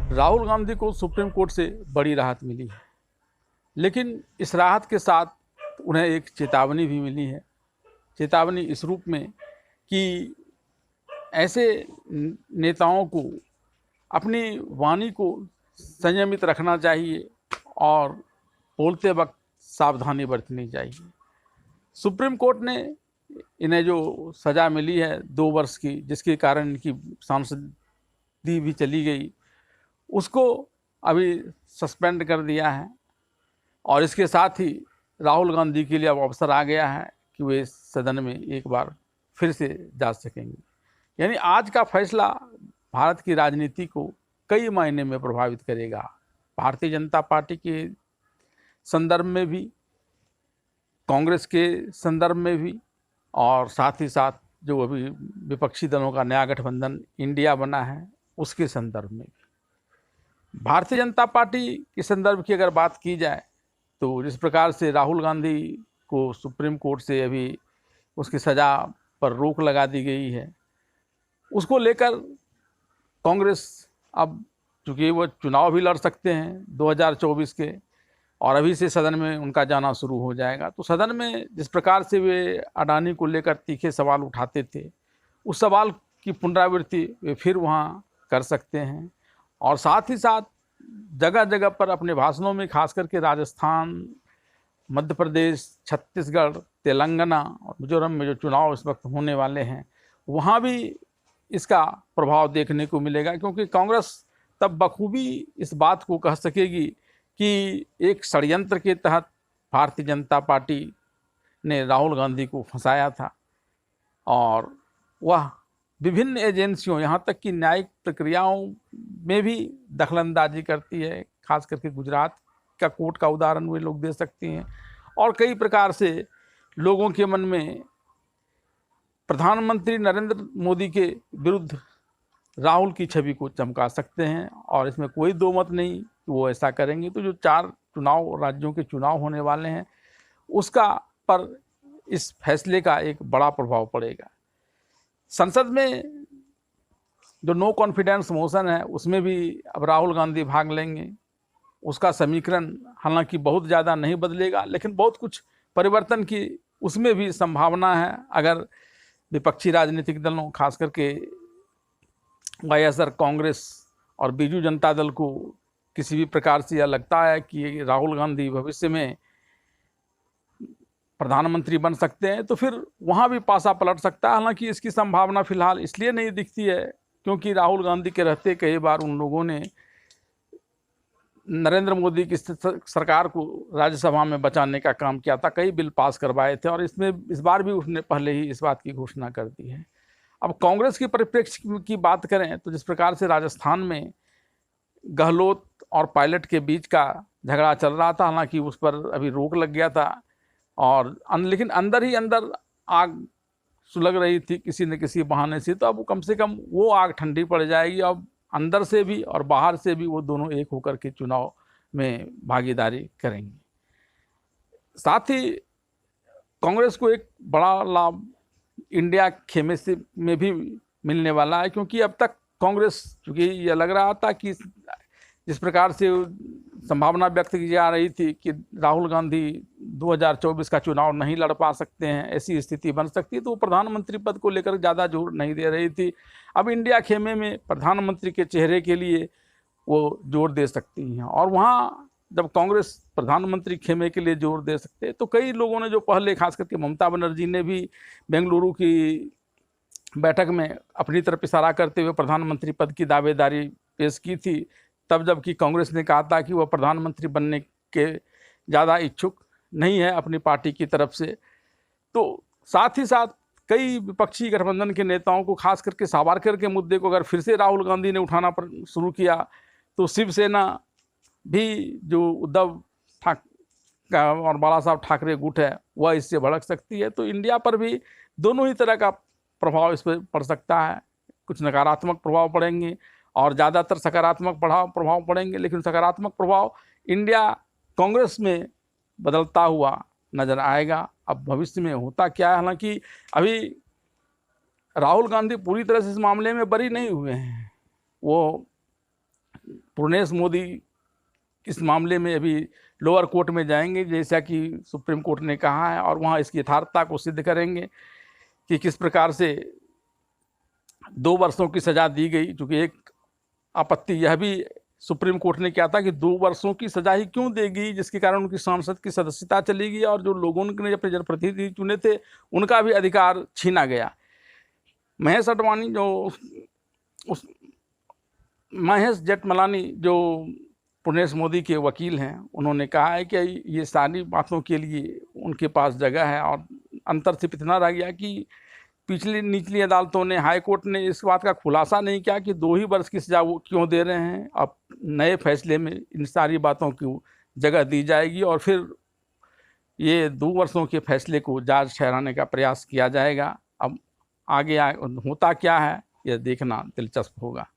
राहुल गांधी को supreme court से बड़ी राहत मिली है, लेकिन इस राहत के साथ उन्हें एक चेतावनी भी मिली है। चेतावनी इस रूप में कि ऐसे नेताओं को अपनी वाणी को संयमित रखना चाहिए और बोलते वक्त सावधानी बरतनी चाहिए। सुप्रीम कोर्ट ने इन्हें जो सज़ा मिली है 2 वर्ष की, जिसके कारण इनकी सांसदी भी चली गई, उसको अभी सस्पेंड कर दिया है। और इसके साथ ही राहुल गांधी के लिए अब अवसर आ गया है कि वे सदन में एक बार फिर से जा सकेंगे। यानी आज का फैसला भारत की राजनीति को कई मायने में प्रभावित करेगा। भारतीय जनता पार्टी के संदर्भ में भी, कांग्रेस के संदर्भ में भी, और साथ ही साथ जो अभी विपक्षी दलों का नया गठबंधन इंडिया बना है उसके संदर्भ में भी। भारतीय जनता पार्टी के संदर्भ की अगर बात की जाए तो जिस प्रकार से राहुल गांधी को सुप्रीम कोर्ट से अभी उसकी सज़ा पर रोक लगा दी गई है, उसको लेकर कांग्रेस अब, चूँकि वो चुनाव भी लड़ सकते हैं 2024 के, और अभी से सदन में उनका जाना शुरू हो जाएगा, तो सदन में जिस प्रकार से वे अडानी को लेकर तीखे सवाल उठाते थे, उस सवाल की पुनरावृत्ति वे फिर वहाँ कर सकते हैं। और साथ ही साथ जगह जगह पर अपने भाषणों में, खास करके राजस्थान, मध्य प्रदेश, छत्तीसगढ़, तेलंगाना और मिजोरम में जो चुनाव इस वक्त होने वाले हैं, वहाँ भी इसका प्रभाव देखने को मिलेगा, क्योंकि कांग्रेस तब बखूबी इस बात को कह सकेगी कि एक षड्यंत्र के तहत भारतीय जनता पार्टी ने राहुल गांधी को फंसाया था और वह विभिन्न एजेंसियों, यहाँ तक कि न्यायिक प्रक्रियाओं में भी दखलंदाजी करती है। खास करके गुजरात का कोर्ट का उदाहरण वे लोग दे सकती हैं, और कई प्रकार से लोगों के मन में प्रधानमंत्री नरेंद्र मोदी के विरुद्ध राहुल की छवि को चमका सकते हैं। और इसमें कोई दो मत नहीं कि वो ऐसा करेंगे। तो जो 4 राज्यों के चुनाव होने वाले हैं, उसका पर इस फैसले का एक बड़ा प्रभाव पड़ेगा। संसद में जो नो कॉन्फिडेंस मोशन है, उसमें भी अब राहुल गांधी भाग लेंगे। उसका समीकरण हालांकि बहुत ज़्यादा नहीं बदलेगा, लेकिन बहुत कुछ परिवर्तन की उसमें भी संभावना है। अगर विपक्षी राजनीतिक दलों, खास करके वाईएसआर कांग्रेस और बीजू जनता दल को किसी भी प्रकार से यह लगता है कि राहुल गांधी भविष्य में प्रधानमंत्री बन सकते हैं, तो फिर वहाँ भी पासा पलट सकता है। हालांकि इसकी संभावना फिलहाल इसलिए नहीं दिखती है क्योंकि राहुल गांधी के रहते कई बार उन लोगों ने नरेंद्र मोदी की सरकार को राज्यसभा में बचाने का काम किया था, कई बिल पास करवाए थे, और इसमें इस बार भी उसने पहले ही इस बात की घोषणा कर दी है। अब कांग्रेस की परिप्रेक्ष्य की बात करें तो जिस प्रकार से राजस्थान में गहलोत और पायलट के बीच का झगड़ा चल रहा था, हालांकि उस पर अभी रोक लग गया था, और लेकिन अंदर ही अंदर आग सुलग रही थी किसी न किसी बहाने से। तो अब कम से कम वो आग ठंडी पड़ जाएगी। अब अंदर से भी और बाहर से भी वो दोनों एक होकर के चुनाव में भागीदारी करेंगे। साथ ही कांग्रेस को एक बड़ा लाभ इंडिया खेमे से में भी मिलने वाला है, क्योंकि अब तक कांग्रेस, चूँकि यह लग रहा था कि जिस प्रकार से संभावना व्यक्त की जा रही थी कि राहुल गांधी 2024 का चुनाव नहीं लड़ पा सकते हैं, ऐसी स्थिति बन सकती है, तो वो प्रधानमंत्री पद को लेकर ज़्यादा जोर नहीं दे रही थी। अब इंडिया खेमे में प्रधानमंत्री के चेहरे के लिए वो जोर दे सकती हैं, और वहाँ जब कांग्रेस प्रधानमंत्री खेमे के लिए जोर दे सकते हैं, तो कई लोगों ने जो पहले, खास करके ममता बनर्जी ने भी बेंगलुरु की बैठक में अपनी तरफ इशारा करते हुए प्रधानमंत्री पद की दावेदारी पेश की थी, तब जबकि कांग्रेस ने कहा था कि वह प्रधानमंत्री बनने के ज़्यादा इच्छुक नहीं है अपनी पार्टी की तरफ से। तो साथ ही साथ कई विपक्षी गठबंधन के नेताओं को, खास करके सावरकर के मुद्दे को अगर फिर से राहुल गांधी ने उठाना शुरू किया, तो शिवसेना भी, जो उद्धव ठाकरे और बाला साहब ठाकरे गुट है, वह इससे भड़क सकती है। तो इंडिया पर भी दोनों ही तरह का प्रभाव इस पर पड़ सकता है। कुछ नकारात्मक प्रभाव पड़ेंगे और ज़्यादातर सकारात्मक प्रभाव पड़ेंगे, लेकिन सकारात्मक प्रभाव इंडिया कांग्रेस में बदलता हुआ नज़र आएगा। अब भविष्य में होता क्या है, हालांकि अभी राहुल गांधी पूरी तरह से इस मामले में बरी नहीं हुए हैं। वो पूर्णेश मोदी इस मामले में अभी लोअर कोर्ट में जाएंगे, जैसा कि सुप्रीम कोर्ट ने कहा है, और वहाँ इसकी यथार्थता को सिद्ध करेंगे कि किस प्रकार से 2 वर्षों की सज़ा दी गई। क्योंकि एक आपत्ति यह भी सुप्रीम कोर्ट ने किया था कि 2 वर्षों की सज़ा ही क्यों देगी, जिसके कारण उनकी सांसद की सदस्यता चली गई और जो लोगों ने अपने जनप्रतिनिधि चुने थे उनका भी अधिकार छीना गया। महेश अडवाणी महेश जेठमलानी जो पूर्णेश मोदी के वकील हैं, उन्होंने कहा है कि ये सारी बातों के लिए उनके पास जगह है। और अंतर सिर्फ इतना रह गया कि पिछली निचली अदालतों ने, हाई कोर्ट ने इस बात का खुलासा नहीं किया कि 2 ही वर्ष की सज़ा वो क्यों दे रहे हैं। अब नए फैसले में इन सारी बातों की जगह दी जाएगी और फिर ये 2 वर्षों के फैसले को जायज़ ठहराने का प्रयास किया जाएगा। अब आगे होता क्या है, यह देखना दिलचस्प होगा।